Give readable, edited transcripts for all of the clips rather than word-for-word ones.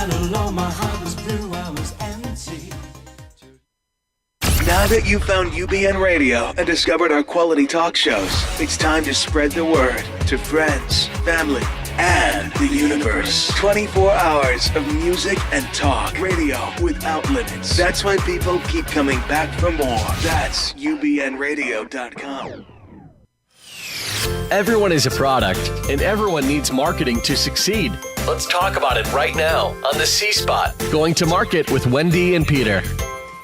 Now that you've found UBN Radio and discovered our quality talk shows, it's time to spread the word to friends, family, and the universe. 24 hours of music and talk. Radio without limits. That's why people keep coming back for more. That's ubnradio.com. Everyone is a product, and everyone needs marketing to succeed. Let's talk about it right now on the C-Spot. Going to market with Wendi and Peter.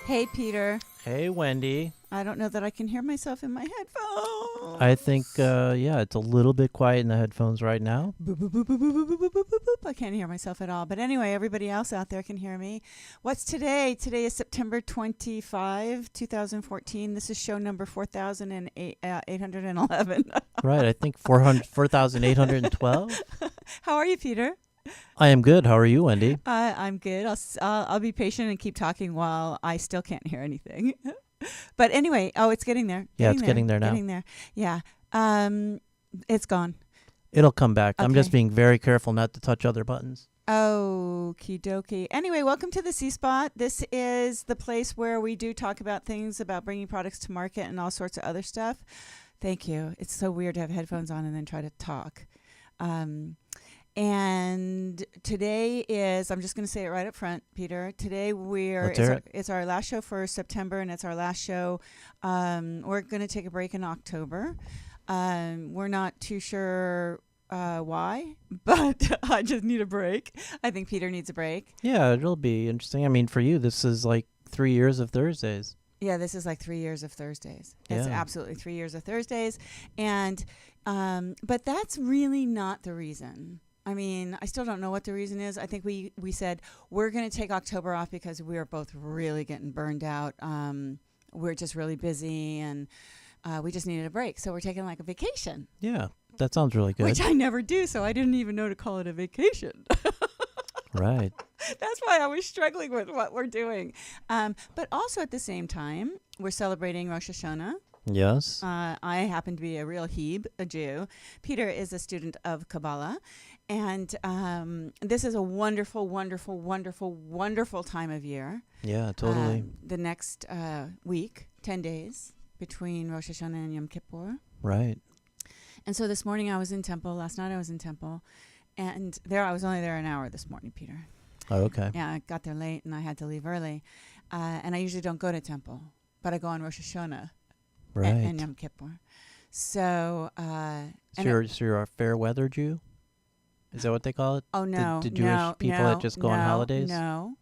Hey, Peter. Hey, Wendi. I don't know that I can hear myself in my headphones. I think, it's a little bit quiet in the headphones right now. Boop, boop, boop, boop, boop, boop, boop, boop, boop, boop. I can't hear myself at all. But anyway, everybody else out there can hear me. What's today? Today is September 25, 2014. This is show number 4,811. Right, I think 4,812. How are you, Peter? I am good. How are you, Wendi? I'm good. I'll be patient and keep talking while I still can't hear anything. But anyway, it's getting there. It's getting there now. Getting there. Yeah. It's gone. It'll come back. Okay. I'm just being very careful not to touch other buttons. Okie dokie. Anyway, welcome to the C-Spot. This is the place where we do talk about things about bringing products to market and all sorts of other stuff. Thank you. It's so weird to have headphones on and then try to talk. And today is, I'm just going to say it right up front, Peter. Today it's our last show for September, and it's our last show. We're going to take a break in October. We're not too sure why, but I just need a break. I think Peter needs a break. Yeah, it'll be interesting. I mean, for you, this is like 3 years of Thursdays. Yeah, this is like 3 years of Thursdays. It's absolutely 3 years of Thursdays. And but that's really not the reason. I mean, I still don't know what the reason is. I think we said we're going to take October off because we are both really getting burned out. We're just really busy, and we just needed a break. So we're taking like a vacation. Yeah, that sounds really good. Which I never do, so I didn't even know to call it a vacation. Right. That's why I was struggling with what we're doing. But also at the same time, we're celebrating Rosh Hashanah. Yes. I happen to be a real Heb, a Jew. Peter is a student of Kabbalah. And this is a wonderful, wonderful, wonderful, wonderful time of year. Yeah, totally. The next week, 10 days between Rosh Hashanah and Yom Kippur. Right. And so this morning I was in temple. Last night I was in temple. And I was only there an hour this morning, Peter. Oh, okay. Yeah, I got there late and I had to leave early. And I usually don't go to temple, but I go on Rosh Hashanah. Right. And Yom Kippur. So... so you're a fair weather Jew? Is that what they call it? Oh, no. The Jewish people that just go on holidays? No.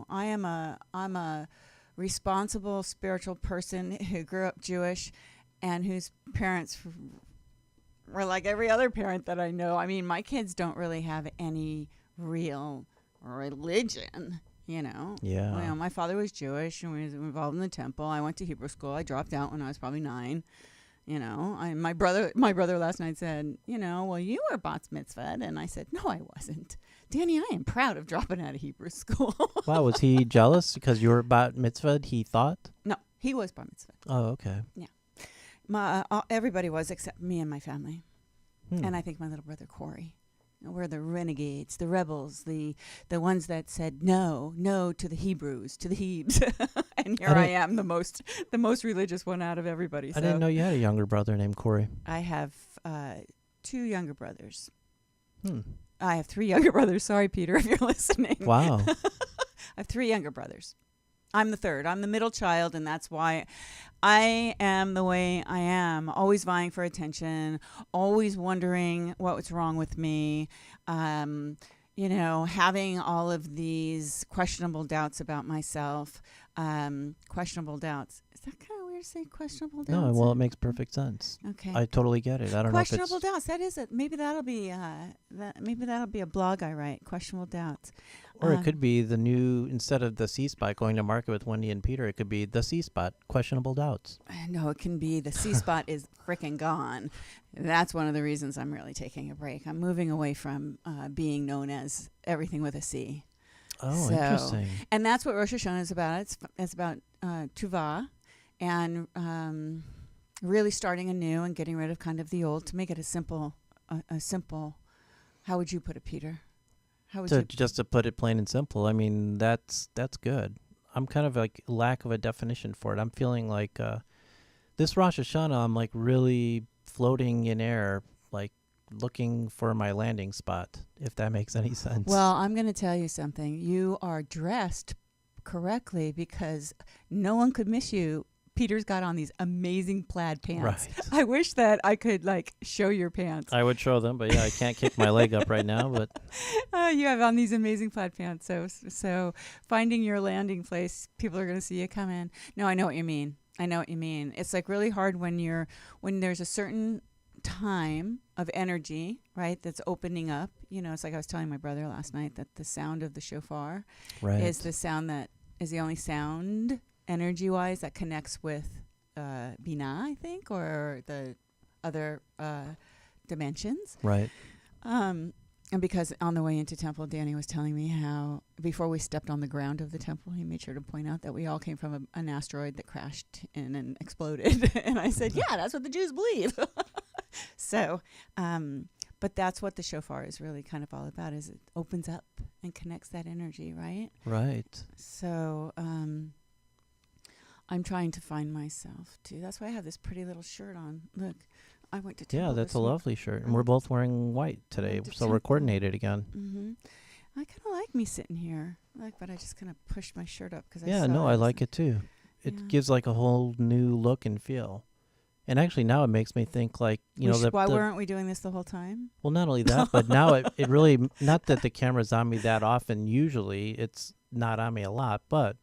I'm a responsible spiritual person who grew up Jewish and whose parents were like every other parent that I know. I mean, my kids don't really have any real religion, you know. Yeah. Well, my father was Jewish and was involved in the temple. I went to Hebrew school. I dropped out when I was probably 9. You know, my brother last night said, you know, well, you were bat mitzvahed. And I said, no, I wasn't. Danny, I am proud of dropping out of Hebrew school. Wow, was he jealous because you were bat mitzvahed, he thought? No, he was bat mitzvahed. Oh, okay. Yeah. Everybody was except me and my family. And I think my little brother Corey. We're the renegades, the rebels, the ones that said no to the Hebrews, to the Hebes. And here I am, the most religious one out of everybody. So I didn't know you had a younger brother named Corey. I have 2 younger brothers. I have 3 younger brothers. Sorry, Peter, if you're listening. Wow. I have 3 younger brothers. I'm the third. I'm the middle child, and that's why I am the way I am, always vying for attention, always wondering what's wrong with me, you know, having all of these questionable doubts about myself. Questionable doubts. Is that kind of weird to say questionable doubts? No, well, it makes perfect sense. Okay. I totally get it. I don't know if questionable doubts. That is it. Maybe that'll be a blog I write. Questionable doubts. Or it could be the new, instead of the C-Spot going to market with Wendi and Peter, it could be the C-Spot, questionable doubts. No, it can be the C-Spot is freaking gone. That's one of the reasons I'm really taking a break. I'm moving away from being known as everything with a C. Oh, interesting. And that's what Rosh Hashanah is about. It's about Tuvah and really starting anew and getting rid of kind of the old to make it a simple, how would you put it, Peter? How would To you? just to put it plain and simple, I mean that's good. I'm kind of like lack of a definition for it. I'm feeling like this Rosh Hashanah, I'm like really floating in air, like looking for my landing spot. If that makes any sense. Well, I'm going to tell you something. You are dressed correctly because no one could miss you. Peter's got on these amazing plaid pants. Right. I wish that I could like show your pants. I would show them, but yeah, I can't kick my leg up right now. But You have on these amazing plaid pants. So finding your landing place, people are going to see you come in. No, I know what you mean. It's like really hard when there's a certain time of energy, right, that's opening up. It's like I was telling my brother last night that the sound of the shofar is the sound that is the only sound energy-wise that connects with Binah, I think, or the other dimensions. right. And because on the way into temple, Danny was telling me how before we stepped on the ground of the temple, he made sure to point out that we all came from an asteroid that crashed in and exploded. And I said, yeah, that's what the Jews believe. So, but that's what the shofar is really kind of all about, is it opens up and connects that energy, right? Right. So I'm trying to find myself, too. That's why I have this pretty little shirt on. Look, I went to temple. Yeah, that's this a week. lovely shirt. And we're both wearing white today, Went to so we're temple. coordinated again. Mm-hmm. I kind of like me sitting here, but I just kind of pushed my shirt up because Yeah, no, I like it too. It Yeah. gives like a whole new look and feel. And actually now it makes me think like, Why weren't we doing this the whole time? well, not only that, but now it really, not that the camera's on me that often. Usually it's not on me a lot, but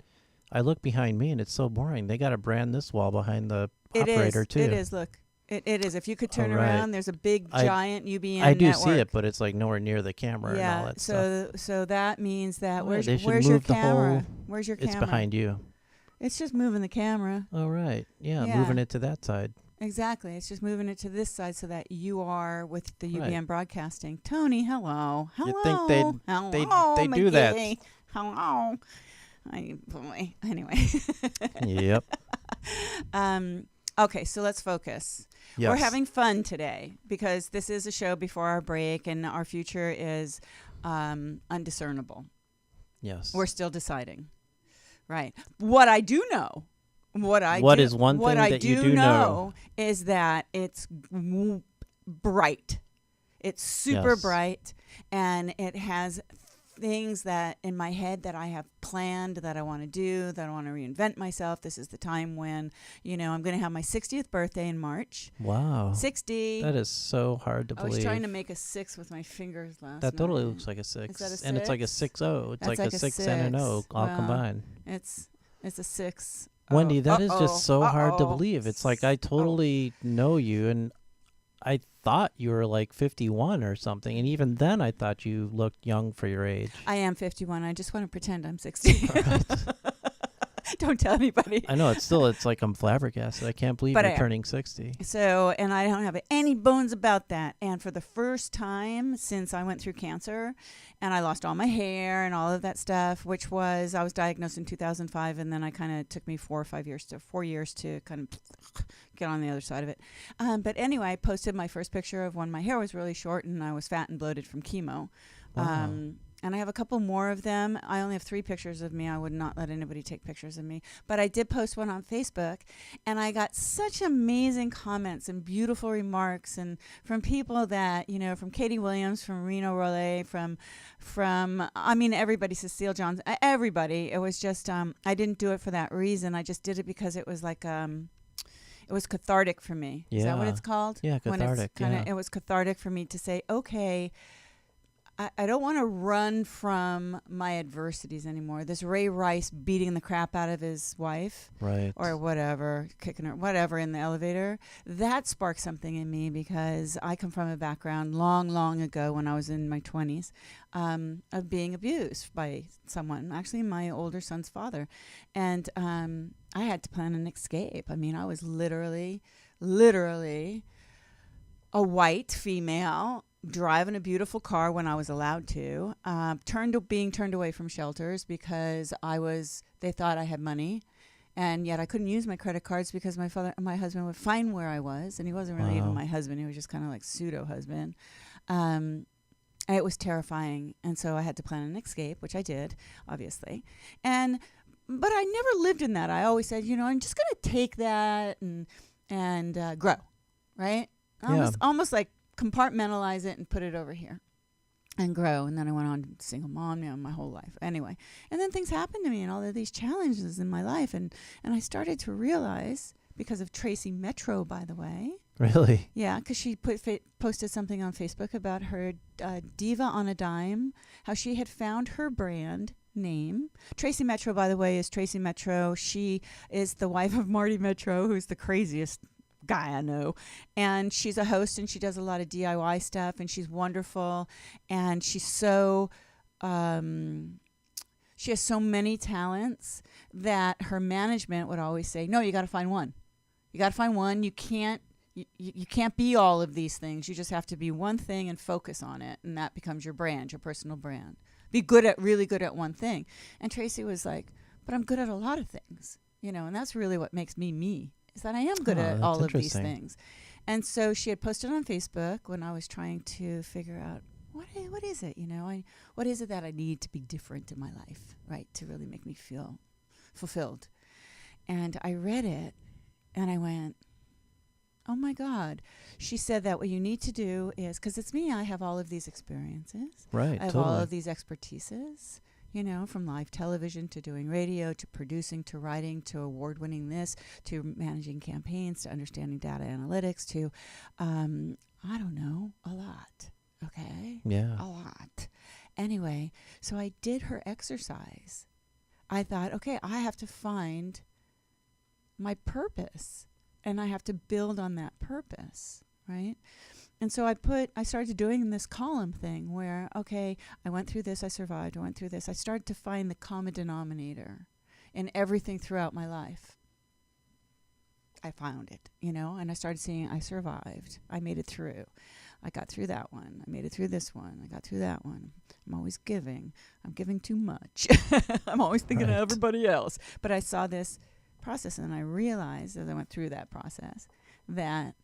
I look behind me and it's so boring. They got to brand this wall behind the operator too. It is. Look, it is. If you could turn right. around, there's a big giant UBN I do network. see it, but it's like nowhere near the camera and all that stuff. So that means that Oh, they should where's your move the camera? whole- Where's your It's camera? behind you. It's just moving the camera. Oh, right. Yeah, Yeah. moving it to that side. Exactly. It's just moving it to this side so that you are with the UBN Right. broadcasting. Tony, hello. Hello. You'd think they'd do that. McGee. Hello. Boy. Anyway. Yep. Okay, so let's focus. Yes. We're having fun today because this is a show before our break and our future is undiscernible. Yes. We're still deciding. Right. What I do know, what is one thing that you do know? is that it's bright. It's super Yes. bright, and it has things that in my head that I have planned that I want to do, that I want to reinvent myself. This is the time when, I'm going to have my 60th birthday in March. Wow. 60. That is so hard to I believe. was trying to make a 6 with my fingers last That night. totally looks like a 6. Is that a And it's like a 6? 6-0. It's That's like a 6 and an 0 all Well, combined. It's a 6. Wendy, that is just so hard to Uh-oh. believe. It's like I totally know you, and I thought you were like 51 or something. And even then, I thought you looked young for your age. I am 51. I just want to pretend I'm 60. Don't tell anybody. I know. It's like I'm flabbergasted. I can't believe But I you're am. turning 60. So, and I don't have any bones about that. And for the first time since I went through cancer and I lost all my hair and all of that stuff, I was diagnosed in 2005, and then I kind of took me 4 years to kind of get on the other side of it. But anyway, I posted my first picture of when my hair was really short and I was fat and bloated from chemo. Wow. And I have a couple more of them. I only have 3 pictures of me. I would not let anybody take pictures of me. But I did post one on Facebook, and I got such amazing comments and beautiful remarks, and from people that, from Katie Williams, from Reno Rollet, from everybody, Cecile Johns, everybody. It was just, I didn't do it for that reason. I just did it because it was like, it was cathartic for me. Is that what Yeah. it's called? Yeah, When it's cathartic, yeah. It was cathartic for me to say, okay, I don't want to run from my adversities anymore. This Ray Rice beating the crap out of his wife, Right. or whatever, kicking her, whatever, in the elevator, that sparked something in me because I come from a background long, long ago when I was in my 20s of being abused by someone, actually my older son's father. And I had to plan an escape. I mean, I was literally a white female driving a beautiful car when I was allowed to, being turned away from shelters because they thought I had money, and yet I couldn't use my credit cards because my husband would find where I was, and he wasn't really even Wow. my husband. He was just kind of like pseudo husband. it was terrifying. And so I had to plan an escape, which I did, obviously. But I never lived in that. I always said, I'm just going to take that and grow, right? Almost like compartmentalize it and put it over here and grow. And then I went on single mom my whole life. Anyway, and then things happened to me and all of these challenges in my life. And I started to realize, because of Tracy Metro, by the way. Really? Yeah, because she posted something on Facebook about her Diva on a Dime, how she had found her brand name. Tracy Metro, by the way, is Tracy Metro. She is the wife of Marty Metro, who's the craziest guy I know. And she's a host, and she does a lot of DIY stuff, and she's wonderful. And she's so... she has so many talents that her management would always say, no, you got to find one. You got to find one. You can't be all of these things. You just have to be one thing and focus on it. And that becomes your brand, your personal brand. Be really good at one thing. And Tracy was like, but I'm good at a lot of things, and that's really what makes me, is that I am good at all of these things. And so she had posted on Facebook when I was trying to figure out, what is it, what is it that I need to be different in my life, right, to really make me feel fulfilled. And I read it, and I went, oh my God. She said that what you need to do is, because it's me, I have all of these experiences. Right, I have all of these expertises, from live television to doing radio to producing to writing to award-winning this to managing campaigns to understanding data analytics to, I don't know, a lot. Okay? Yeah. A lot. Anyway, so I did her exercise. I thought, okay, I have to find my purpose. And I have to build on that purpose, right? And so I started doing this column thing where, okay, I went through this, I survived, I went through this. I started to find the common denominator in everything throughout my life. I found it, and I started seeing I survived. I made it through. I got through that one. I made it through this one. I got through that one. I'm always giving. I'm giving too much. I'm always thinking of everybody else. But I saw this process, and I realized as I went through that process that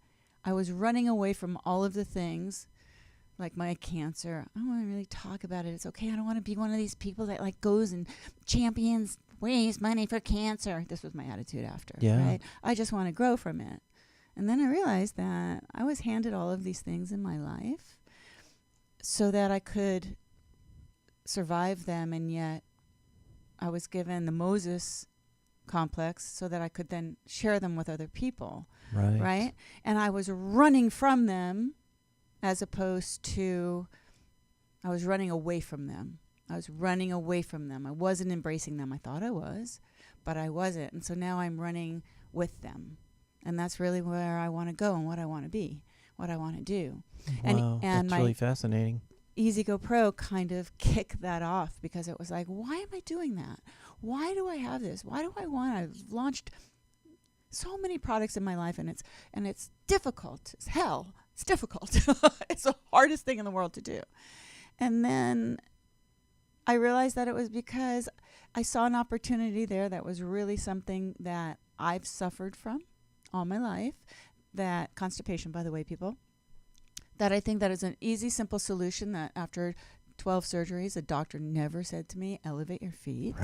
I was running away from all of the things, like my cancer. I don't want to really talk about it. It's okay. I don't want to be one of these people that goes and champions raise money for cancer. This was my attitude after. Yeah. Right? I just want to grow from it. And then I realized that I was handed all of these things in my life so that I could survive them, and yet I was given the Moses complex so that I could then share them with other people. Right? And I was running from them as opposed to I was running away from them. I wasn't embracing them. I thought I was, but I wasn't. And so now I'm running with them. And that's really where I want to go and what I want to be, what I want to do. Wow, and that's really fascinating. Easy Go Pro kind of kicked that off because it was like, why am I doing that? Why do I have this? Why do I want? I've launched so many products in my life, and it's difficult. It's hell. It's difficult. It's the hardest thing in the world to do. And then I realized that it was because I saw an opportunity there that was really something that I've suffered from all my life. That constipation, by the way, people. That I think that is an easy, simple solution that after 12 surgeries, a doctor never said to me, elevate your feet.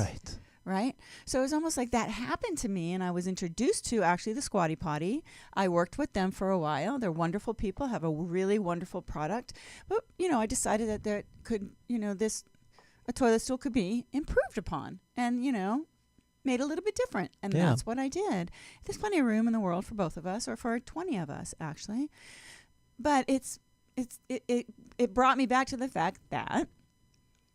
Right? So it was almost like that happened to me, and I was introduced to actually the Squatty potty. I worked with them for a while. They're wonderful people, have a really wonderful product. But, I decided that there could, a toilet stool could be improved upon and, made a little bit different. And that's what I did. There's plenty of room in the world for both of us, or for 20 of us, actually. But it brought me back to the fact that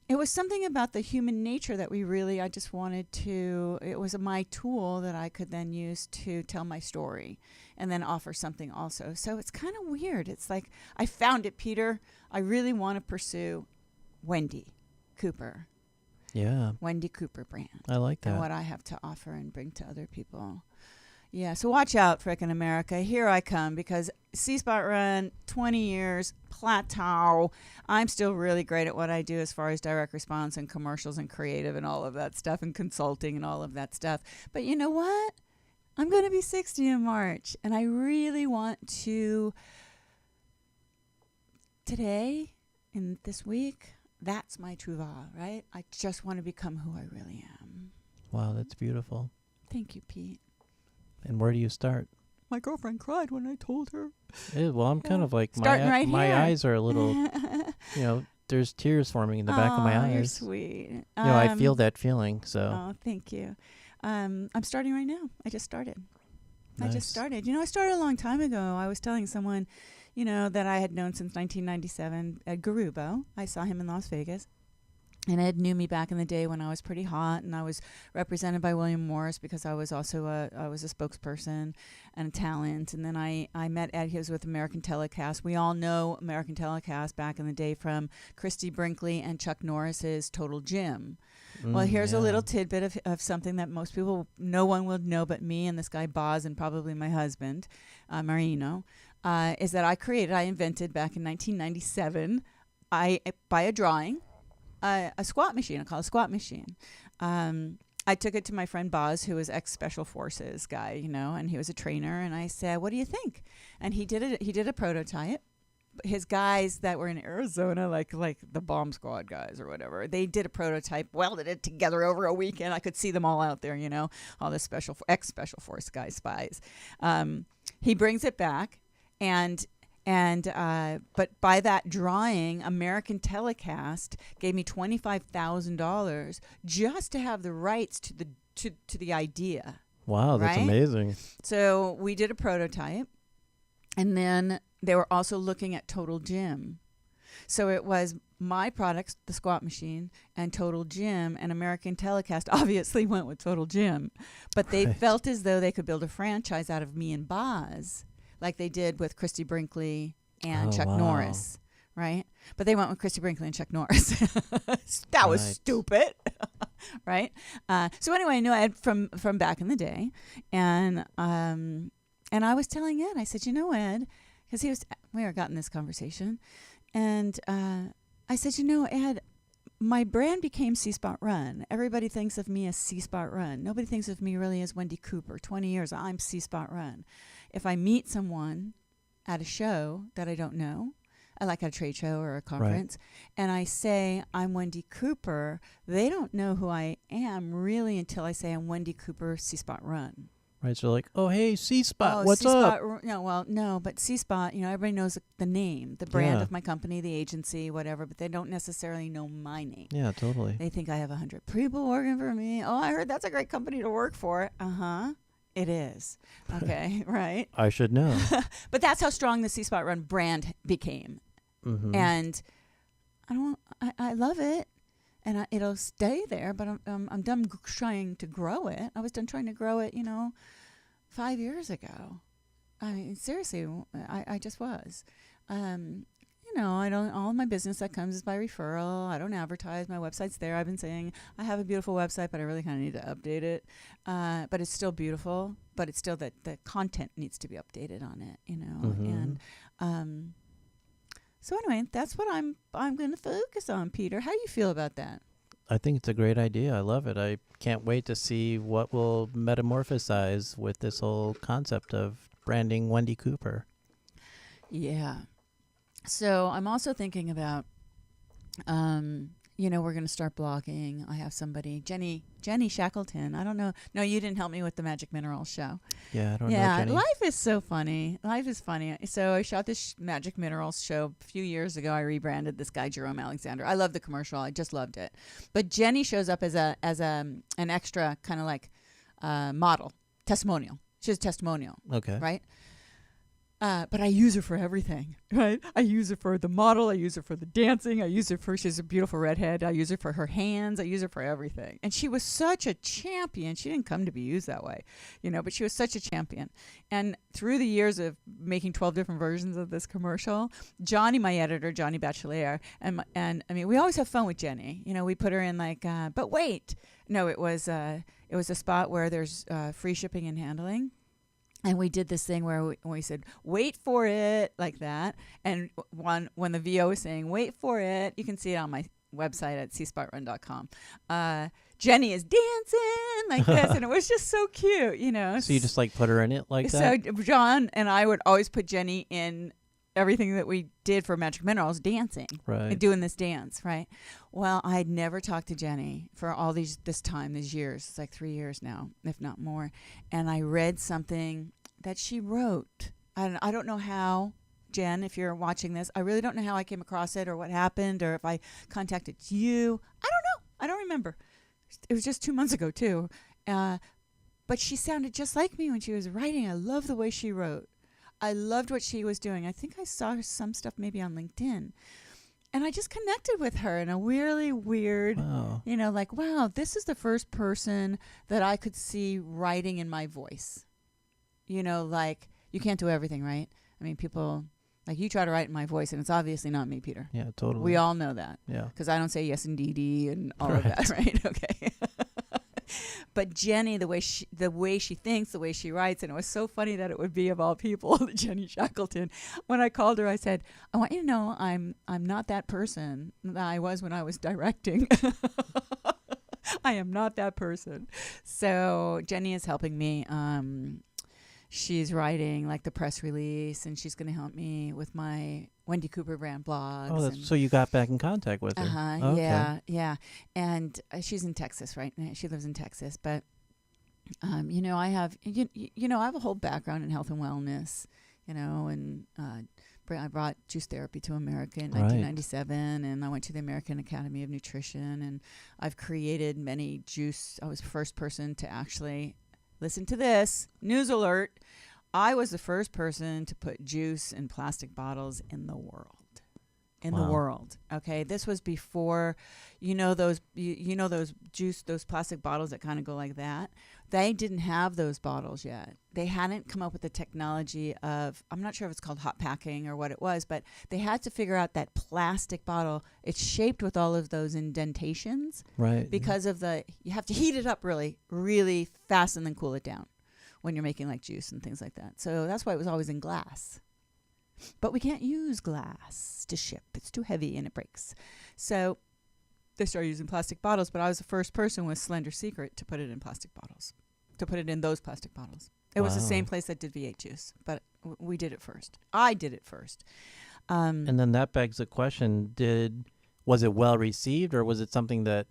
it was something about the human nature that I just wanted to, it was my tool that I could then use to tell my story and then offer something also. So it's kind of weird. It's like, I found it, Peter. I really want to pursue Wendi Cooper. Yeah. Wendi Cooper brand. I like that. And what I have to offer and bring to other people. Yeah, so watch out, frickin' America. Here I come, because C-Spot Run, 20 years, plateau. I'm still really great at what I do as far as direct response and commercials and creative and all of that stuff and consulting and all of that stuff. But you know what? I'm going to be 60 in March, and I really want to, today in this week, that's my truvah, right? I just want to become who I really am. Wow, that's beautiful. Thank you, Pete. And where do you start? My girlfriend cried when I told her. Well, I'm kind of like Starting right my here. eyes are a little, there's tears forming in the back of my eyes. You're sweet. I feel that feeling. So. Oh, thank you. I'm starting right now. I just started. Nice. I just started. I started a long time ago. I was telling someone, that I had known since 1997 at Garrubbo. I saw him in Las Vegas. And Ed knew me back in the day when I was pretty hot, and I was represented by William Morris because I was also a spokesperson and a talent. And then I met Ed. He was with American Telecast. We all know American Telecast back in the day from Christy Brinkley and Chuck Norris's Total Gym. Well, here's a little tidbit of something that most people, no one will know but me and this guy Boz and probably my husband, Marino, is that I invented back in 1997, by a drawing, a squat machine. I call it a squat machine. I took it to my friend Boz, who was ex-Special Forces guy, and he was a trainer. And I said, what do you think? And he did a prototype. His guys that were in Arizona, like the bomb squad guys or whatever, they did a prototype, welded it together over a weekend. I could see them all out there, all the ex-Special Force guys, spies. He brings it back, but by that drawing, American Telecast gave me $25,000 just to have the rights to the idea. Wow, that's amazing. So we did a prototype, and then they were also looking at Total Gym. So it was my products, the squat machine, and Total Gym, and American Telecast obviously went with Total Gym. But they felt as though they could build a franchise out of me and Boz, like they did with Christy Brinkley and Chuck Norris, right? But they went with Christy Brinkley and Chuck Norris. That was stupid, right? So anyway, I knew Ed from back in the day, and I was telling Ed, I said, Ed, because we were got in this conversation, and I said, Ed, my brand became C-Spot Run. Everybody thinks of me as C-Spot Run. Nobody thinks of me really as Wendi Cooper. 20 years, I'm C-Spot Run. If I meet someone at a show that I don't know, like at a trade show or a conference, and I say I'm Wendi Cooper, they don't know who I am really until I say I'm Wendi Cooper, C-Spot Run. Right, so like, oh, hey, C-Spot, what's up? No, but C-Spot, everybody knows the name, the brand of my company, the agency, whatever, but they don't necessarily know my name. Yeah, totally. They think I have 100 people working for me. Oh, I heard that's a great company to work for. Uh-huh. It is. Okay, right? I should know. But that's how strong the C-Spot Run brand became. Mm-hmm. And I love it. And it'll stay there, but I'm done trying to grow it. I was done trying to grow it, 5 years ago. I mean, seriously, I just was. I don't. All of my business that comes is by referral. I don't advertise. My website's there. I've been saying I have a beautiful website, but I really kind of need to update it. But it's still beautiful. But it's still that the content needs to be updated on it, Mm-hmm. And so anyway, that's what I'm going to focus on, Peter. How do you feel about that? I think it's a great idea. I love it. I can't wait to see what will metamorphosize with this whole concept of branding Wendi Cooper. Yeah. So I'm also thinking about, we're going to start blogging. I have somebody, Jenny Shackelton. I don't know. No, you didn't help me with the Magic Minerals show. Yeah, I don't know, Jenny. Life is so funny. Life is funny. So I shot this Magic Minerals show a few years ago. I rebranded this guy, Jerome Alexander. I love the commercial. I just loved it. But Jenny shows up as an extra kind of like model, testimonial. She's a testimonial. Okay. Right? But I use her for everything, right? I use her for the model. I use her for the dancing. She's a beautiful redhead. I use her for her hands. I use her for everything. And she was such a champion. She didn't come to be used that way, but she was such a champion. And through the years of making 12 different versions of this commercial, Johnny, my editor, Johnny Bachelier, and I mean, we always have fun with Jenny. We put her in like, but wait. No, it was a spot where there's free shipping and handling. And we did this thing where we said, wait for it, like that. And when the VO was saying, wait for it, you can see it on my website at cspotrun.com. Jenny is dancing like this, and it was just so cute, So you just like put her in it like that? So John and I would always put Jenny in everything that we did for Magic Minerals, dancing, Right. and doing this dance, right? Well, I had never talked to Jenny for all these years. It's like 3 years now, if not more. And I read something that she wrote. I don't know how, Jen, if you're watching this, I really don't know how I came across it or what happened or if I contacted you. I don't know. I don't remember. It was just 2 months ago, too. But she sounded just like me when she was writing. I love the way she wrote. I loved what she was doing. I think I saw some stuff maybe on LinkedIn. And I just connected with her in a really weird, Wow. like, wow, this is the first person that I could see writing in my voice. Like, you can't do everything, right? I mean, people, like, you try to write in my voice, and it's obviously not me, Peter. Yeah, totally. We all know that. Yeah. Because I don't say yes, indeedy, and all of Right. that, right? Okay. But Jenny, the way she thinks, the way she writes, and it was so funny that it would be of all people, Jenny Shackelton. When I called her, I said, "I want you to know I'm not that person that I was when I was directing. I am not that person." So Jenny is helping me. She's writing like the press release, and she's going to help me with my Wendi Cooper brand blogs. Oh, so you got back in contact with her. Okay. Yeah. And she's in Texas right now. She lives in Texas, but I have I have a whole background in health and wellness, and I brought juice therapy to America in 1997, and I went to the American Academy of Nutrition, and I've created many juice. I was the first person to actually listen to this news alert. I was the first person to put juice in plastic bottles in the world. The world. Okay. This was before, those plastic bottles that kind of go like that. They didn't have those bottles yet. They hadn't come up with the technology of, I'm not sure if it's called hot packing or what it was, but they had to figure out that plastic bottle. It's shaped with all of those indentations. Right. Because of you have to heat it up really, really fast and then cool it down when you're making like juice and things like that. So that's why it was always in glass. But we can't use glass to ship. It's too heavy and it breaks. So they started using plastic bottles, but I was the first person with Slender Secret to put it in plastic bottles, to put it in those plastic bottles. It was the same place that did V8 juice, but we did it first. I did it first. And then that begs the question, was it well received, or was it something that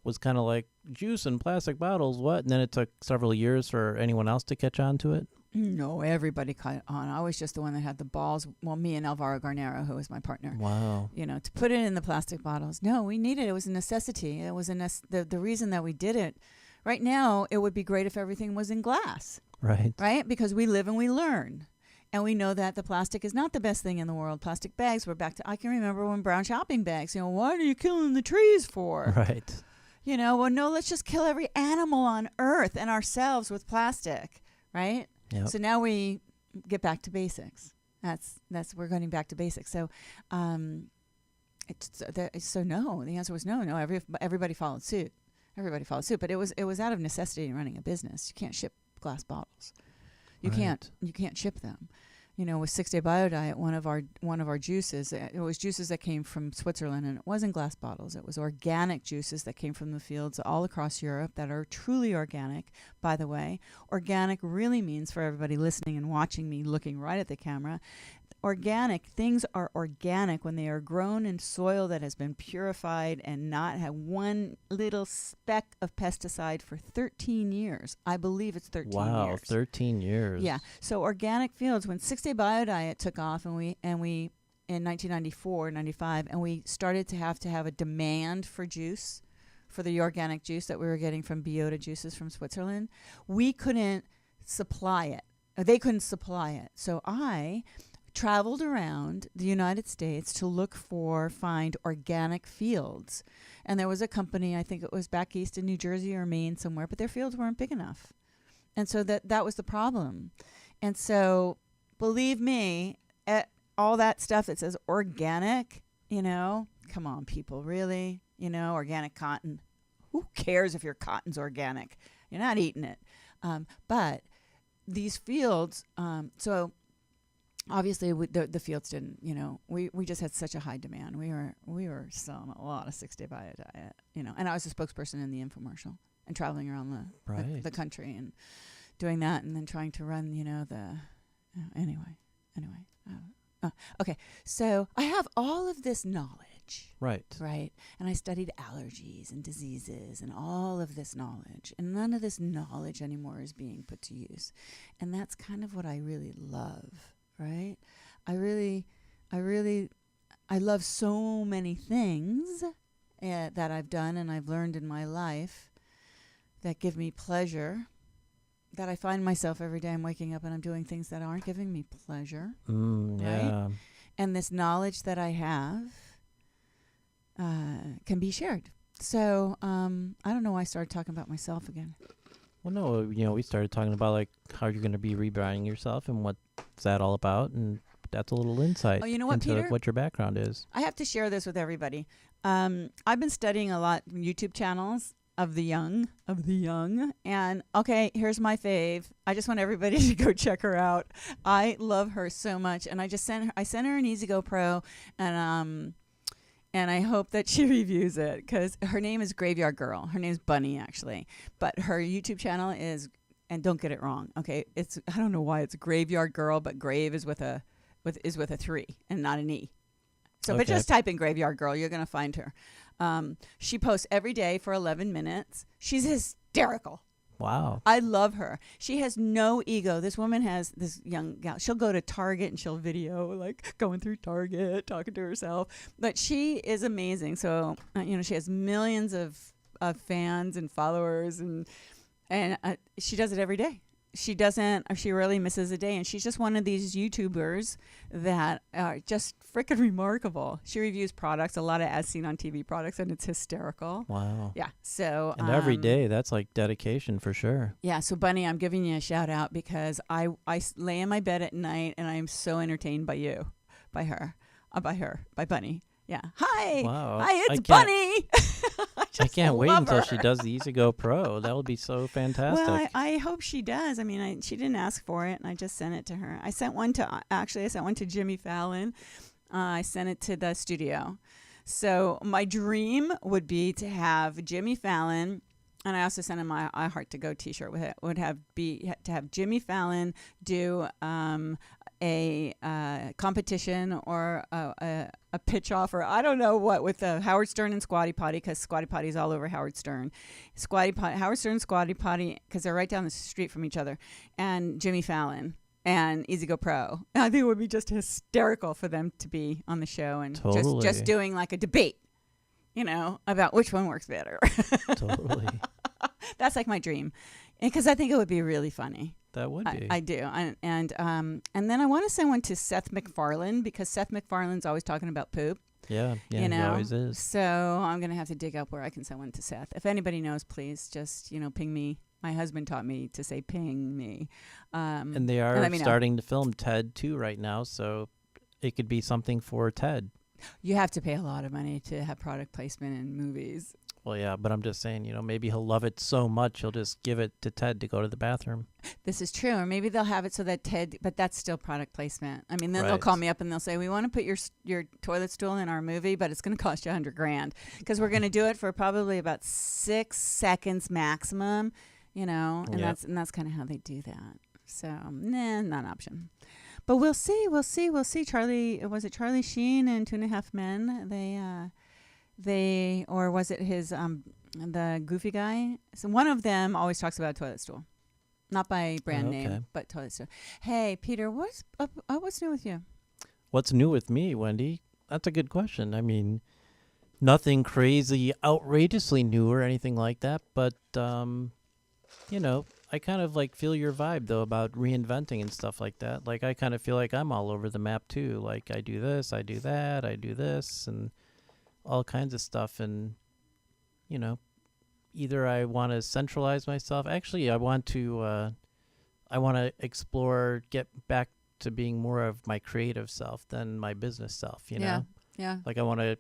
was kind of like juice in plastic bottles, what? And then it took several years for anyone else to catch on to it? No, everybody caught on. I was just the one that had the balls. Well, me and Alvaro Garnero, who was my partner. Wow. To put it in the plastic bottles. No, we needed it. It was a necessity. It was the reason that we did it. Right now, it would be great if everything was in glass. Right. Right? Because we live and we learn. And we know that the plastic is not the best thing in the world. Plastic bags, we're back to, I can remember when brown shopping bags, what are you killing the trees for? Right. Well, no, let's just kill every animal on earth and ourselves with plastic. Right? Yep. So now we get back to basics. We're going back to basics. So, no. The answer was no. Everybody followed suit. But it was out of necessity in running a business. You can't ship glass bottles. You can't ship them. With 6 Day Bio Diet, one of our juices, it was juices that came from Switzerland, and it wasn't glass bottles. It was organic juices that came from the fields all across Europe that are truly organic, by the way. Organic really means, for everybody listening and watching me looking right at the camera, organic, things are organic when they are grown in soil that has been purified and not have one little speck of pesticide for 13 years. I believe it's 13 years. Wow, 13 years. Yeah. So organic fields, when 6 Day Bio Diet took off and we in 1994, 95, and we started to have a demand for juice, for the organic juice that we were getting from Biota juices from Switzerland, we couldn't supply it. They couldn't supply it. So I traveled around the United States to find organic fields. And there was a company, I think it was back east in New Jersey or Maine somewhere, but their fields weren't big enough. And so that was the problem. And so, believe me, all that stuff that says organic, come on, people, really? Organic cotton. Who cares if your cotton's organic? You're not eating it. But these fields, so obviously the fields didn't, we just had such a high demand. We were selling a lot of 6 Day Bio Diet, and I was a spokesperson in the infomercial and traveling around the country and doing that, and then trying to run, anyway. Okay, so I have all of this knowledge. Right. Right. And I studied allergies and diseases and all of this knowledge. And none of this knowledge anymore is being put to use. And that's kind of what I really love, right? I love so many things that I've done and I've learned in my life that give me pleasure, that I find myself every day I'm waking up and I'm doing things that aren't giving me pleasure. Yeah. Right? And this knowledge that I have can be shared. So I don't know why I started talking about myself again. Well, no, we started talking about like how you're going to be rebranding yourself and what's that all about, and that's a little insight Oh, you know what, into Peter? what your background is. I have to share this with everybody. I've been studying a lot YouTube channels of the young, and okay, here's my fave. I just want everybody to go check her out. I love her so much, and I sent her an EasyGo Pro, and I hope that she reviews it, because her name is Graveyard Girl. Her name's Bunny, actually. But her YouTube channel is, and don't get it wrong, okay? I don't know why it's Graveyard Girl, but grave is with a 3 and not an E. So, Okay. but just type in Graveyard Girl, you're going to find her. She posts every day for 11 minutes. She's hysterical. Wow. I love her. She has no ego. This woman has, this young gal, she'll go to Target and she'll video like going through Target, talking to herself. But she is amazing. So, she has millions of fans and followers, and she does it every day. She rarely misses a day. And she's just one of these YouTubers that are just freaking remarkable. She reviews products, a lot of as seen on TV products, and it's hysterical. Wow. Yeah. So, And every day, that's like dedication for sure. yeah, so Bunny, I'm giving you a shout out because I lay in my bed at night and I am so entertained by Bunny. Yeah. Hi. Wow. Hi, it's I can't- Bunny. I can't wait love until her. she does the EasyGo Pro. That would be so fantastic. Well, I hope she does. I mean, she didn't ask for it, and I just sent it to her. I sent one to Jimmy Fallon. I sent it to the studio. So my dream would be to have Jimmy Fallon, and I also sent him my I Heart to Go T-shirt with it. To have Jimmy Fallon do a competition or a pitch off, or I don't know what, with Howard Stern and Squatty Potty, because Squatty Potty's all over Howard Stern. Howard Stern, Squatty Potty, because they're right down the street from each other, and Jimmy Fallon and EasyGo Pro. And I think it would be just hysterical for them to be on the show and Totally. just doing like a debate, about which one works better. Totally. That's like my dream, because I think it would be really funny. That would be. I do. And then I want to send one to Seth MacFarlane, because Seth MacFarlane's always talking about poop. Yeah, he always is. So I'm going to have to dig up where I can send one to Seth. If anybody knows, please just, ping me. My husband taught me to say ping me. And they are let me know. starting to film Ted 2 right now, so it could be something for Ted. You have to pay a lot of money to have product placement in movies. Well, yeah, but I'm just saying, maybe he'll love it so much he'll just give it to Ted to go to the bathroom. This is true. Or maybe they'll have it so that Ted, but that's still product placement. I mean, then they'll Right. call me up and they'll say, we want to put your toilet stool in our movie, but it's going to cost you $100,000, because we're going to do it for probably about 6 seconds maximum, and Yep. that's kind of how they do that. So, not an option. But we'll see. Charlie, was it Charlie Sheen and 2.5 Men? Or was it his the goofy guy? So one of them always talks about a toilet stool, not by brand Okay. name, but toilet stool. Hey, Peter, what's new with you? What's new with me, Wendy? That's a good question. I mean, nothing crazy, outrageously new or anything like that, but I kind of like feel your vibe though about reinventing and stuff like that. Like I kind of feel like I'm all over the map too. Like I do this, I do that, I do this, and all kinds of stuff. And either I want to centralize myself. Actually, I want to explore, get back to being more of my creative self than my business self. Yeah. Like I want to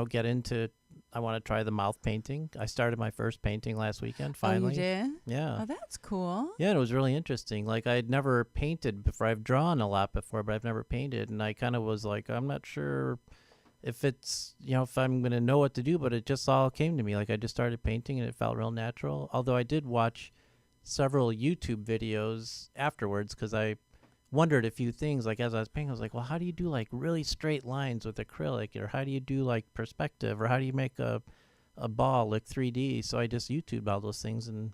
get into. I want to try the mouth painting. I started my first painting last weekend, finally. Oh, you did? Yeah. Oh, that's cool. Yeah, and it was really interesting. Like, I'd never painted before. I've drawn a lot before, but I've never painted. And I kind of was like, I'm not sure if it's, if I'm going to know what to do, but it just all came to me. Like, I just started painting, and it felt real natural. Although I did watch several YouTube videos afterwards, because I wondered a few things. Like as I was painting, I was like, well, how do you do like really straight lines with acrylic, or how do you do like perspective, or how do you make a ball look 3D? So I just YouTubed all those things, and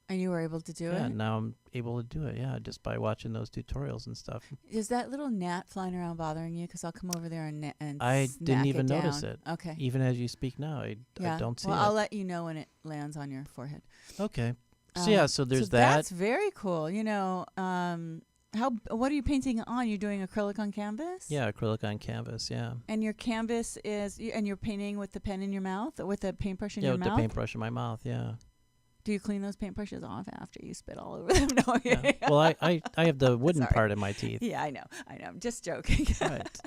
you were able to do yeah, it? now I'm able to do it. Yeah, just by watching those tutorials and stuff. Is that little gnat flying around bothering you? Because I'll come over there and I didn't smack even it notice down. it. Okay. Even as you speak now, I don't see well, it. I'll let you know when it lands on your forehead. Okay. So so there's that. That's very cool. You know, what are you painting on? You're doing acrylic on canvas? Yeah, acrylic on canvas. Yeah. And your canvas and you're painting with the pen in your mouth, or with the paintbrush in your mouth? Yeah, with the paintbrush in my mouth. Yeah. Do you clean those paintbrushes off after you spit all over them? No. Yeah. Well, I have the wooden Sorry. part in my teeth. Yeah, I know. I'm just joking. Right.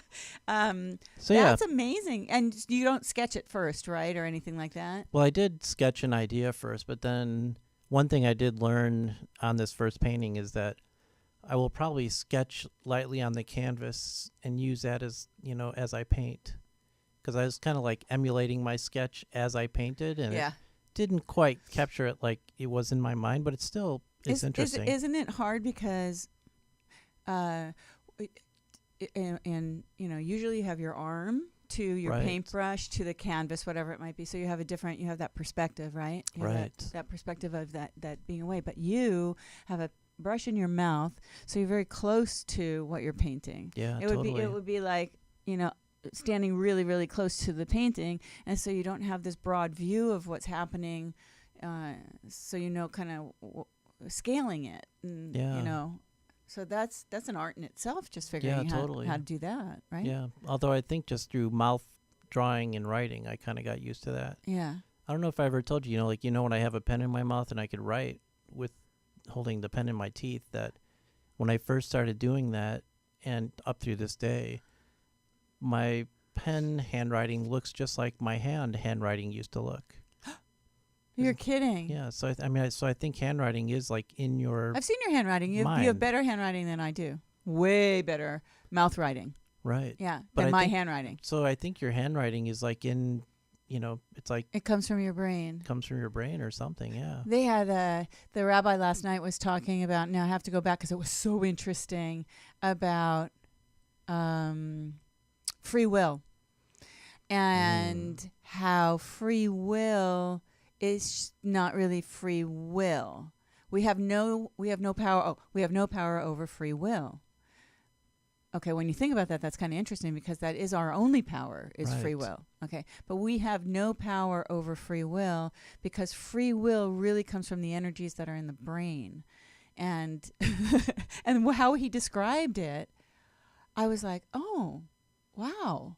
So that's amazing. And you don't sketch it first, right, or anything like that? Well, I did sketch an idea first, but then one thing I did learn on this first painting is that I will probably sketch lightly on the canvas and use that as, as I paint. Because I was kind of like emulating my sketch as I painted, and it didn't quite capture it like it was in my mind, but it's still interesting. Isn't it hard because usually you have your arm to your paintbrush to the canvas, whatever it might be, so you have that perspective, right? You have that perspective of that being away, but you have a brush in your mouth, so you're very close to what you're painting. Yeah, it would be like, standing really, really close to the painting, and so you don't have this broad view of what's happening, so kind of scaling it, and, so that's an art in itself, just figuring how to do that, right? Yeah, although I think just through mouth drawing and writing, I kind of got used to that. Yeah. I don't know if I ever told you, when I have a pen in my mouth and I could write with holding the pen in my teeth, that when I first started doing that and up through this day, my pen handwriting looks just like my handwriting used to look. You're kidding. Yeah, so I think handwriting is like in your I've seen your handwriting. You have better handwriting than I do. Way better mouth writing. Right. Yeah, than my handwriting. So I think your handwriting is like in, it's like it comes from your brain. Comes from your brain or something, yeah. They had the rabbi last night was talking about, now I have to go back because it was so interesting, about free will, and how free will is not really free will. We have no power. Oh, we have no power over free will. Okay, when you think about that, that's kind of interesting, because that is our only power, is free will. Okay, but we have no power over free will, because free will really comes from the energies that are in the brain, and and how he described it, I was like, oh, wow.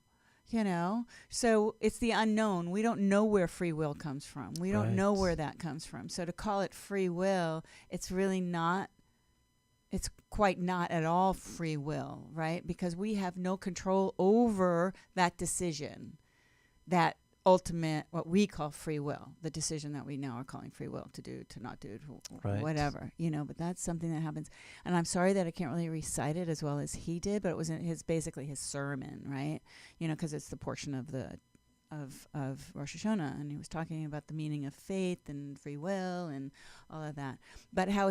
So it's the unknown. We don't know where free will comes from. We don't know where that comes from. So to call it free will, it's really not, it's quite not at all free will, right? Because we have no control over that decision, that ultimate, what we call free will, the decision that we now are calling free will, to do, to not do, whatever, but that's something that happens. And I'm sorry that I can't really recite it as well as he did, but it was in basically his sermon, right? Because it's the portion of of Rosh Hashanah, and he was talking about the meaning of faith and free will and all of that. But how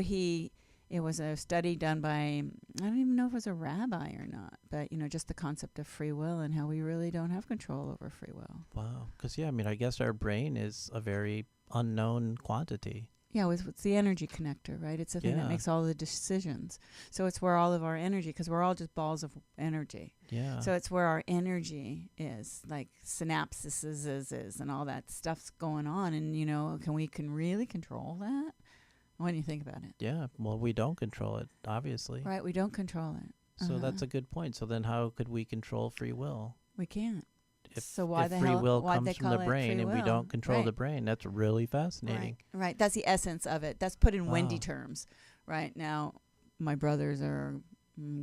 it was a study done by, I don't even know if it was a rabbi or not, but, just the concept of free will and how we really don't have control over free will. Wow. Because, I guess our brain is a very unknown quantity. Yeah, it's the energy connector, right? It's the thing that makes all the decisions. So it's where all of our energy, because we're all just balls of energy. Yeah. So it's where our energy is, like synapses is and all that stuff's going on. And, can we really control that? When you think about it. Yeah, well, we don't control it, obviously. Right, we don't control it. So that's a good point. So then how could we control free will? We can't. If free will comes from the brain and we don't control the brain, that's really fascinating. Right, that's the essence of it. That's put in Wendi terms. Right, now, my brothers or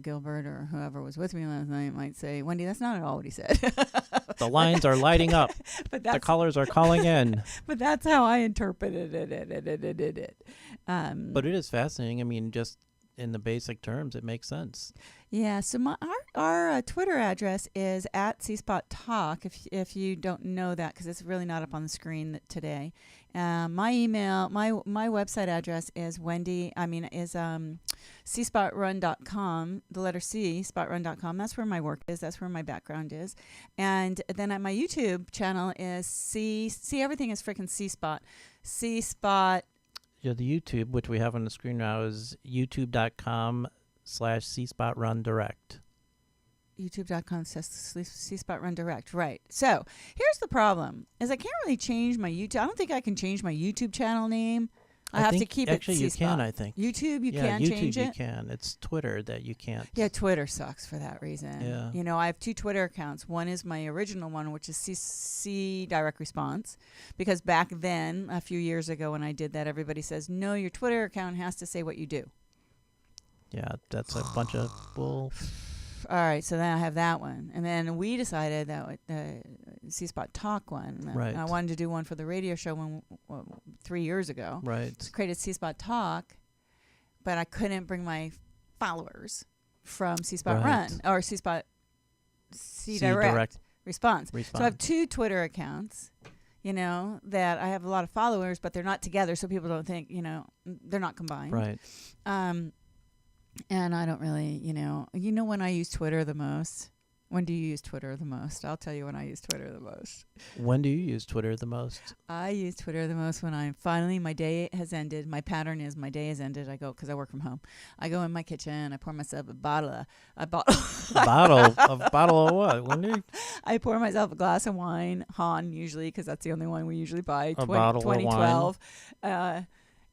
Gilbert or whoever was with me last night might say, Wendi, that's not at all what he said. The lines are lighting up. But the colors are calling in. But that's how I interpreted it. But it is fascinating. in the basic terms, it makes sense. Yeah, so our Twitter address is at CSpot Talk. If you don't know that, because it's really not up on the screen today. My email, my website address is cspotrun.com. The letter C, spotrun.com. That's where my work is. That's where my background is. And then at my YouTube channel is see everything is freaking CSpot. CSpot. Yeah, the YouTube, which we have on the screen now, is youtube.com/CSpotRunDirect. youtube.com/CSpotRunDirect. Right. So here's the problem: is I can't really change my YouTube. I don't think I can change my YouTube channel name. I have to keep actually it. Actually, you can. I think YouTube. You can YouTube change it. You can. It's Twitter that you can't. Yeah, Twitter sucks for that reason. Yeah. You know, I have 2 Twitter accounts. One is my original one, which is CC Direct Response, because back then, a few years ago, when I did that, everybody says no, your Twitter account has to say what you do. Yeah, that's a bunch of bull. All right, so then I have that one. And then we decided that the C-Spot Talk one. Right. I wanted to do one for the radio show 3 years ago. Right. So created C-Spot Talk, but I couldn't bring my followers from C-Spot Run or C-Spot C-Direct Response. So I have 2 Twitter accounts, you know, that I have a lot of followers, but they're not together, so people don't think, you know, they're not combined. Right. And I don't really, you know when I use Twitter the most? When do you use Twitter the most? I'll tell you when I use Twitter the most. When do you use Twitter the most? I use Twitter the most when I'm finally, my day has ended. My pattern is my day has ended. I go, because I work from home. I go in my kitchen. I pour myself a bottle of bottle of what? Wendy? I pour myself a glass of wine, Han usually, because that's the only one we usually buy. A bottle 2012.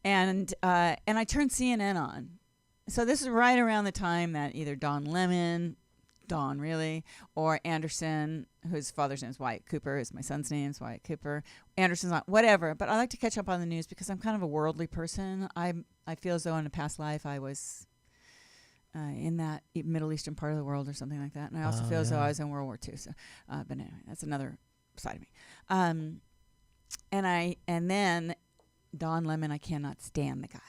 And I turn CNN on. So this is right around the time that either Don really, or Anderson, whose father's name is Wyatt Cooper, is my son's name is Wyatt Cooper. Anderson's not, whatever. But I like to catch up on the news because I'm kind of a worldly person. I feel as though in a past life I was in that Middle Eastern part of the world or something like that. And I also feel as though I was in World War II. So, but anyway, that's another side of me. And then Don Lemon, I cannot stand the guy.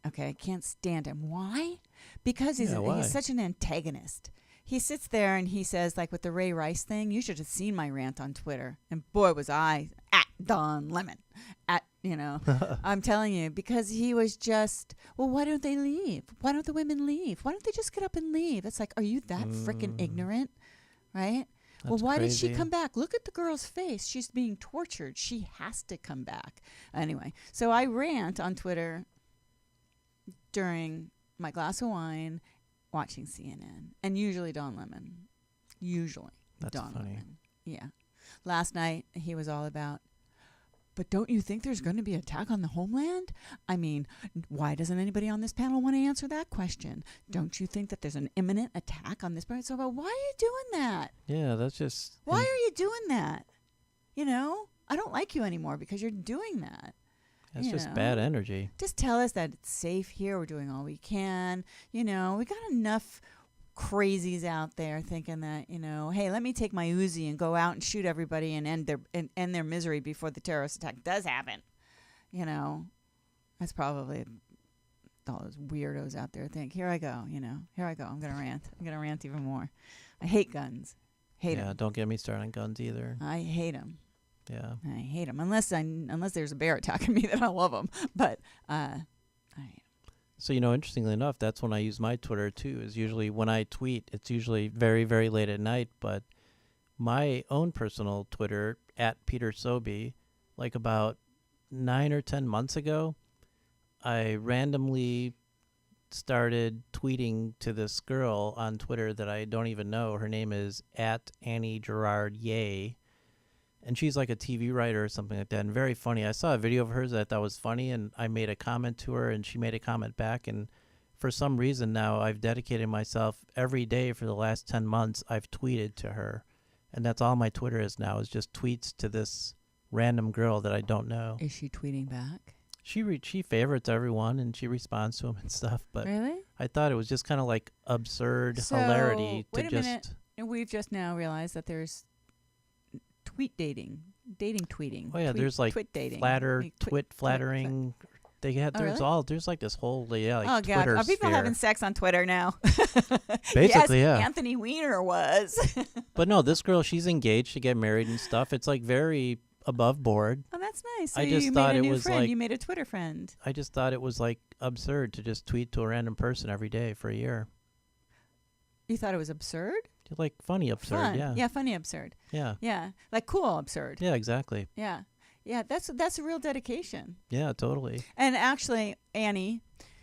Okay, I can't stand him. Why? Because he's such an antagonist. He sits there and he says, like with the Ray Rice thing, you should have seen my rant on Twitter. And boy, was I at Don Lemon. I'm telling you, because he was just, well, why don't they leave? Why don't the women leave? Why don't they just get up and leave? It's like, are you that freaking ignorant? Right? Well, why did she come back? Look at the girl's face. She's being tortured. She has to come back. Anyway, so I rant on Twitter during my glass of wine, watching CNN, and usually Don Lemon. That's Don funny. Lemon. Yeah. Last night he was all about, but don't you think there's going to be an attack on the homeland? I mean, why doesn't anybody on this panel want to answer that question? Don't you think that there's an imminent attack on this planet? So, why are you doing that? Yeah, that's just. Why are you doing that? You know, I don't like you anymore because you're doing that. That's just bad energy. Just tell us that it's safe here. We're doing all we can. You know, we got enough crazies out there thinking that, you know, hey, let me take my Uzi and go out and shoot everybody and end their misery before the terrorist attack does happen. You know, that's probably all those weirdos out there think, here I go, you know, here I go. I'm going to rant. I'm going to rant even more. I hate guns. Hate them. Yeah, don't get me started on guns either. I hate them. Yeah. I hate them. Unless there's a bear attacking me, then I love them. But I hate them. So, you know, interestingly enough, that's when I use my Twitter, too, is usually when I tweet. It's usually very, very late at night. But my own personal Twitter, at Peter Sobey, like about 9 or 10 months ago, I randomly started tweeting to this girl on Twitter that I don't even know. Her name is at Annie Gerard Yay. And she's like a TV writer or something like that, and very funny. I saw a video of hers that I thought was funny, and I made a comment to her, and she made a comment back. And for some reason now, I've dedicated myself every day for the last 10 months. I've tweeted to her, and that's all my Twitter is now, is just tweets to this random girl that I don't know. Is she tweeting back? She favorites everyone, and she responds to them and stuff. But really, I thought it was just kind of like absurd hilarity to wait a minute. And we've just now realized that there's dating tweeting. Oh yeah, there's like twit dating. flattering. They had there's like this whole like oh God, Twitter are people sphere. having sex on Twitter now? Basically, yes, yeah. Anthony Weiner was. But no, this girl, she's engaged to get married and stuff. It's like very above board. Oh, that's nice. So I just you thought made a it new was friend. like You made a Twitter friend. I just thought it was like absurd to just tweet to a random person every day for a year. You thought it was absurd? Like funny absurd, Fun. yeah. Yeah, funny absurd. Yeah. Yeah, like cool absurd. Yeah, exactly. Yeah. Yeah, that's a real dedication. Yeah, totally. And actually, Annie,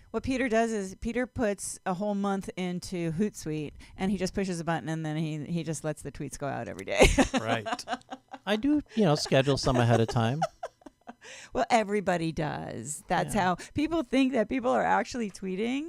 what Peter does is Peter puts a whole month into Hootsuite, and he just pushes a button, and then he just lets the tweets go out every day. Right. I do, schedule some ahead of time. Well, everybody does. That's how people think that people are actually tweeting.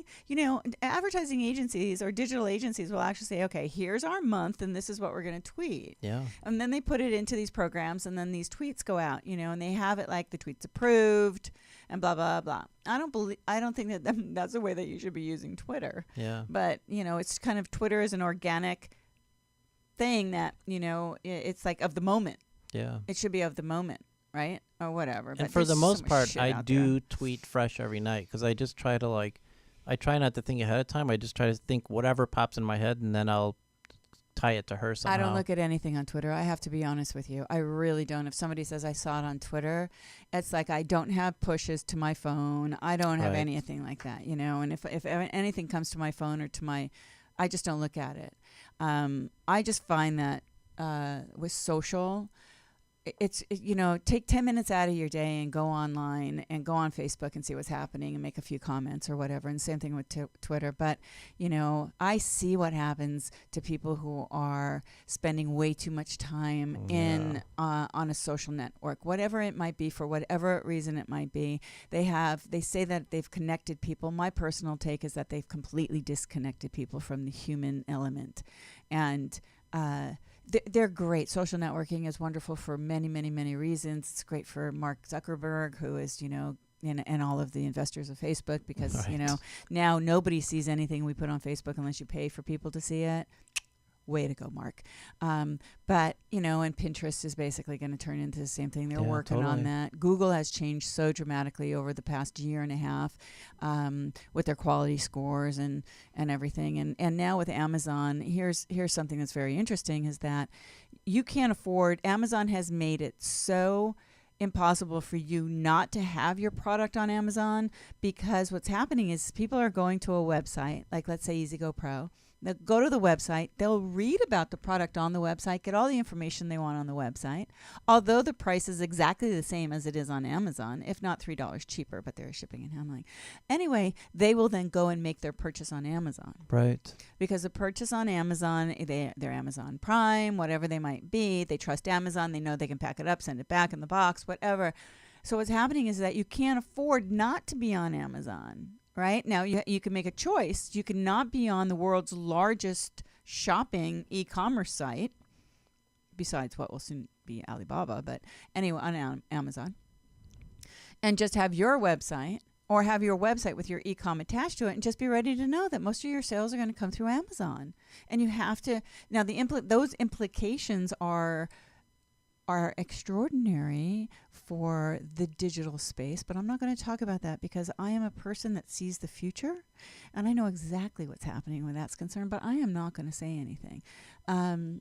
Advertising agencies or digital agencies will actually say, okay, here's our month and this is what we're going to tweet. Yeah. And then they put it into these programs and then these tweets go out, and they have it like the tweet's approved and blah, blah, blah. I don't think that that's the way that you should be using Twitter. Yeah. But, it's kind of Twitter is an organic thing that, it's like of the moment. Yeah. It should be of the moment. Right? Or whatever. And but for the there's most so much part, shit I out do there. tweet fresh every night because I just try to I try not to think ahead of time. I just try to think whatever pops in my head and then I'll tie it to her somehow. I don't look at anything on Twitter. I have to be honest with you. I really don't. If somebody says I saw it on Twitter, it's like I don't have pushes to my phone. I don't have anything like that, And if anything comes to my phone or I just don't look at it. I just find that with social, take 10 minutes out of your day and go online and go on Facebook and see what's happening and make a few comments or whatever. And same thing with Twitter. But, I see what happens to people who are spending way too much time on a social network, whatever it might be, for whatever reason it might be. They say that they've connected people. My personal take is that they've completely disconnected people from the human element. And, they're great. Social networking is wonderful for many, many, many reasons. It's great for Mark Zuckerberg, who is, and all of the investors of Facebook, because, now nobody sees anything we put on Facebook unless you pay for people to see it. Way to go, Mark. But, and Pinterest is basically going to turn into the same thing. They're working on that. Google has changed so dramatically over the past year and a half with their quality scores and everything. And now with Amazon, here's something that's very interesting is that you can't afford, Amazon has made it so impossible for you not to have your product on Amazon, because what's happening is people are going to a website, like let's say EasyGo Pro. They'll go to the website, they'll read about the product on the website, get all the information they want on the website, although the price is exactly the same as it is on Amazon, if not $3 cheaper, but they're shipping and handling. Anyway, they will then go and make their purchase on Amazon. Right. Because the purchase on Amazon, they're Amazon Prime, whatever they might be, they trust Amazon, they know they can pack it up, send it back in the box, whatever. So what's happening is that you can't afford not to be on Amazon. Right? Now, you can make a choice. You can not be on the world's largest shopping e-commerce site, besides what will soon be Alibaba, but anyway, on Amazon, and just have your website, or have your website with your e-com attached to it, and just be ready to know that most of your sales are going to come through Amazon. And you have to, now those implications are extraordinary for the digital space, but I'm not going to talk about that because I am a person that sees the future and I know exactly what's happening when that's concerned, but I am not going to say anything. Not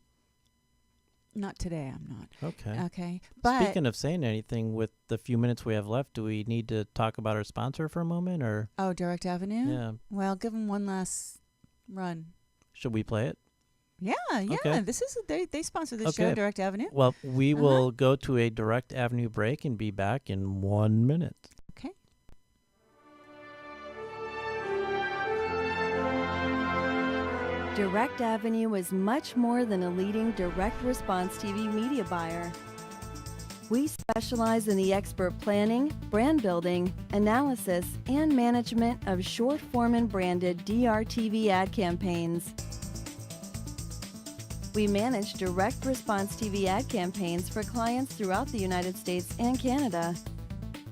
today, I'm not. Okay. But speaking of saying anything, with the few minutes we have left, do we need to talk about our sponsor for a moment, or? Oh, Direct Avenue? Yeah. Well, give them one last run. Should we play it? Yeah. Okay. This is they sponsor this show, Direct Avenue. Well, we will go to a Direct Avenue break and be back in 1 minute. Okay. Direct Avenue is much more than a leading direct response TV media buyer. We specialize in the expert planning, brand building, analysis, and management of short-form and branded DRTV ad campaigns. We manage direct response TV ad campaigns for clients throughout the United States and Canada.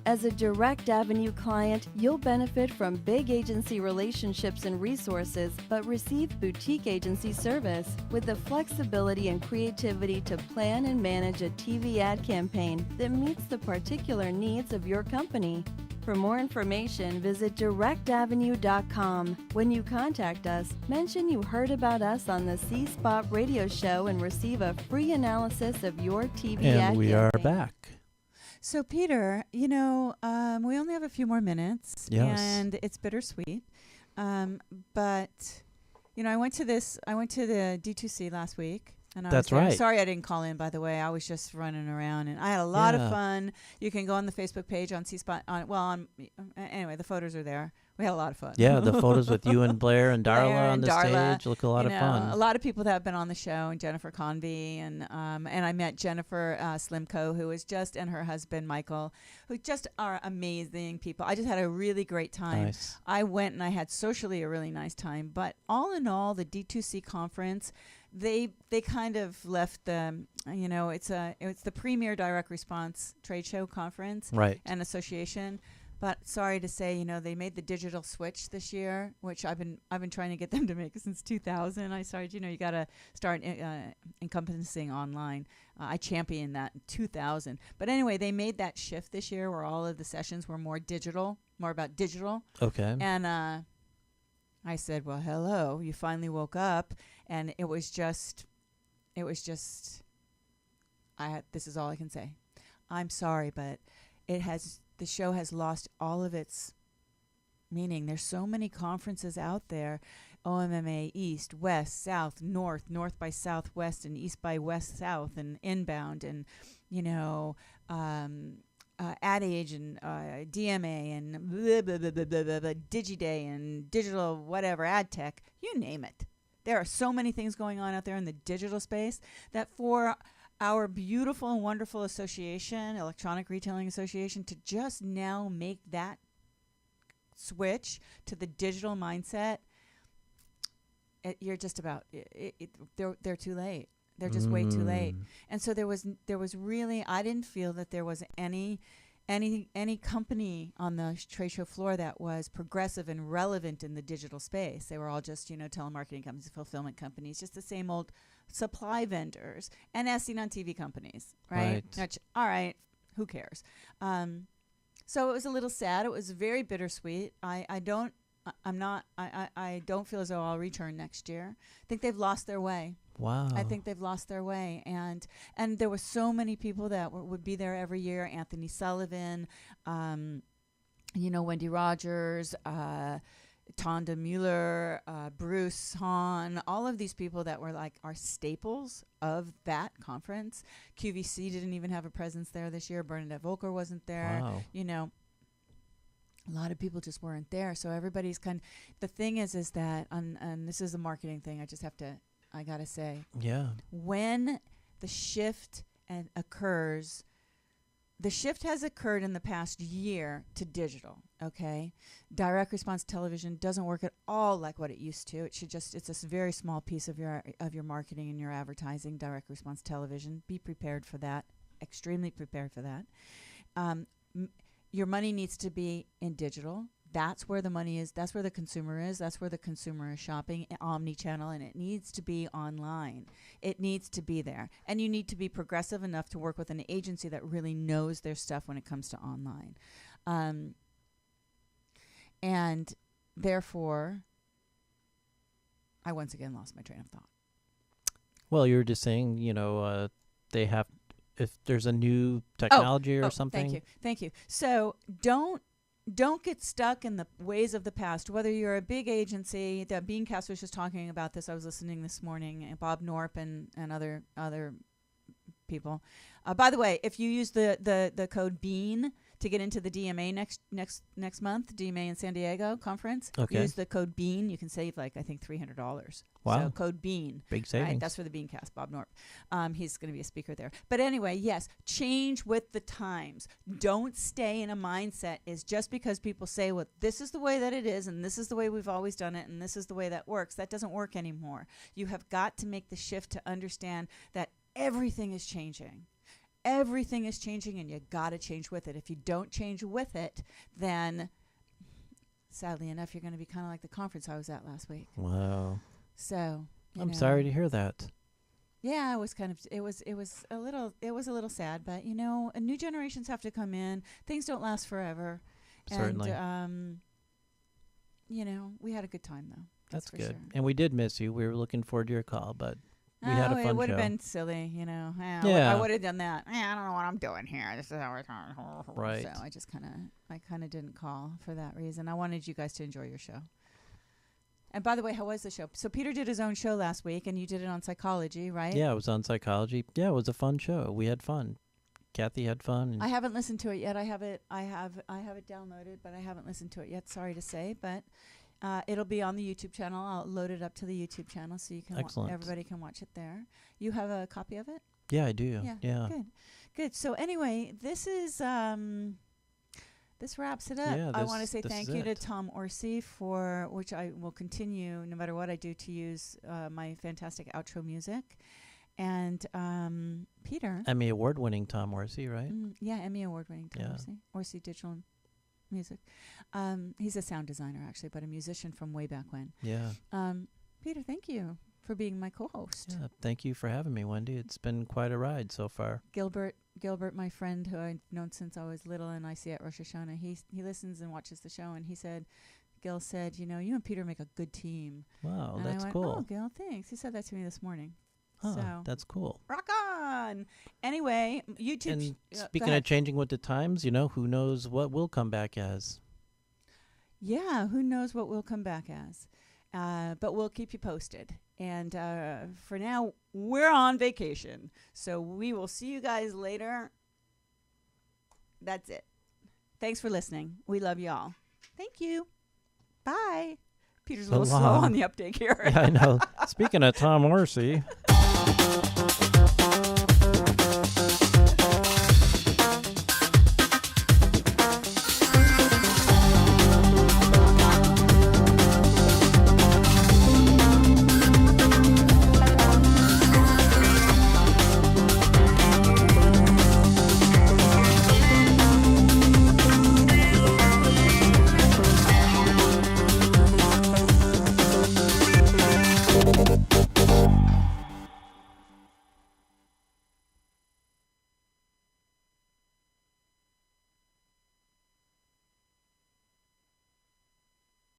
As a Direct Avenue client, you'll benefit from big agency relationships and resources, but receive boutique agency service with the flexibility and creativity to plan and manage a TV ad campaign that meets the particular needs of your company. For more information, visit directavenue.com. When you contact us, mention you heard about us on the C-Spot radio show and receive a free analysis of your TV ad And we are campaign. back. So, Peter, we only have a few more minutes, Yes. and it's bittersweet. But, I went to the D2C last week. And That's there. right. Sorry I didn't call in, by the way. I was just running around, and I had a lot of Yeah. fun. You can go on the Facebook page on C-Spot. Anyway, the photos are there. We had a lot of fun. Yeah, the photos with you and Blair and Darla Blair on and the Darla, stage look a lot of fun. A lot of people that have been on the show, and Jennifer Convey, and I met Jennifer Slimko, who is and her husband Michael, who just are amazing people. I just had a really great time. Nice. I went and I had socially a really nice time. But all in all, the D2C conference, they kind of left the it's the premier direct response trade show conference Right. and association. But sorry to say, they made the digital switch this year, which I've been trying to get them to make since 2000. I started, you got to start encompassing online. I championed that in 2000. But anyway, they made that shift this year where all of the sessions were more about digital. Okay. And I said, well, hello, you finally woke up. And this is all I can say. I'm sorry, but the show has lost all of its meaning. There's so many conferences out there, OMMA East, West, South, North, North by Southwest, and East by West South, and Inbound, and Ad Age, and DMA, and blah, blah, blah, blah, blah, blah, blah, DigiDay, and digital whatever, ad tech, you name it. There are so many things going on out there in the digital space that for our beautiful and wonderful association, Electronic Retailing Association, to just now make that switch to the digital mindset, you're just about they're too late. They're just way too late. And so there was really, I didn't feel that there was any company on the trade show floor that was progressive and relevant in the digital space. They were all just, telemarketing companies, fulfillment companies, just the same old supply vendors, and SC on TV companies, right? Which, all right, who cares? So it was a little sad. It was very bittersweet. I don't feel as though I'll return next year. I think they've lost their way. Wow. I think they've lost their way, and there were so many people that would be there every year. Anthony Sullivan, Wendy Rogers, Tonda Mueller, Bruce Hahn, all of these people that were like our staples of that conference. QVC didn't even have a presence there this year. Bernadette Volker wasn't there. Wow. A lot of people just weren't there. So everybody's the thing is that, and this is a marketing thing, I gotta say, Yeah. when the shift occurs, the shift has occurred in the past year to digital, okay? Direct response television doesn't work at all like what it used to. It's a very small piece of your marketing and your advertising, direct response television. Be prepared for that, extremely prepared for that. Your money needs to be in digital. That's where the money is. That's where the consumer is. That's where the consumer is shopping, omni-channel, and it needs to be online. It needs to be there. And you need to be progressive enough to work with an agency that really knows their stuff when it comes to online. And therefore, I once again lost my train of thought. Well, you were just saying, they have, if there's a new technology or something. Thank you. So don't get stuck in the ways of the past. Whether you're a big agency, the Beancast was just talking about this. I was listening this morning, and Bob Norp and other people. By the way, if you use the code BEAN to get into the DMA next month, DMA in San Diego conference, use the code BEAN. You can save I think $300. Wow. So code BEAN. Big savings. Right? That's for the Beancast, Bob Norp. He's going to be a speaker there. But anyway, yes, change with the times. Don't stay in a mindset is just because people say, well, this is the way that it is, and this is the way we've always done it, and this is the way that works. That doesn't work anymore. You have got to make the shift to understand that everything is changing. Everything is changing, and you got to change with it. If you don't change with it, then sadly enough, you're going to be kind of like the conference I was at last week. Wow. So I'm sorry to hear that. Yeah, it was a little sad, but new generations have to come in. Things don't last forever. Certainly. And, we had a good time, though. That's for good. Sure. And we did miss you. We were looking forward to your call, but we had a fun show. It would have been silly, Yeah. I would have done that. I don't know what I'm doing here. This is how we're talking. Right. So I kind of didn't call for that reason. I wanted you guys to enjoy your show. And by the way, how was the show? So Peter did his own show last week, and you did it on psychology, right? Yeah, it was on psychology. Yeah, it was a fun show. We had fun. Kathy had fun. I haven't listened to it yet. I have it downloaded, but I haven't listened to it yet. Sorry to say, but it'll be on the YouTube channel. I'll load it up to the YouTube channel so you can everybody can watch it there. You have a copy of it? Yeah, I do. Yeah. Good. So anyway, this is this wraps it up. Yeah, I want to say this thank is you to it. Tom Orsi for which I will continue no matter what I do to use my fantastic outro music. And Peter. Emmy award-winning Tom Orsi, right? Yeah, Emmy award-winning Tom Yeah. Orsi. Orsi Digital Music. He's a sound designer, actually, but a musician from way back when. Yeah. Peter, thank you for being my co-host. Yeah, thank you for having me, Wendy. It's been quite a ride so far. Gilbert, my friend, who I've known since I was little, and I see at Rosh Hashanah, he listens and watches the show, and Gil said, you and Peter make a good team. Wow, and that's I went, cool. Oh, Gil, thanks. He said that to me this morning. Huh, So that's cool. rock on. Anyway, YouTube. And go speaking ahead. of changing with the times, who knows what we'll come back as. Yeah, who knows what we'll come back as. But we'll keep you posted. And for now, we're on vacation. So we will see you guys later. That's it. Thanks for listening. We love you all. Thank you. Bye. Peter's a little slow on the uptake here. Yeah, I know. Speaking of Tom Orsi.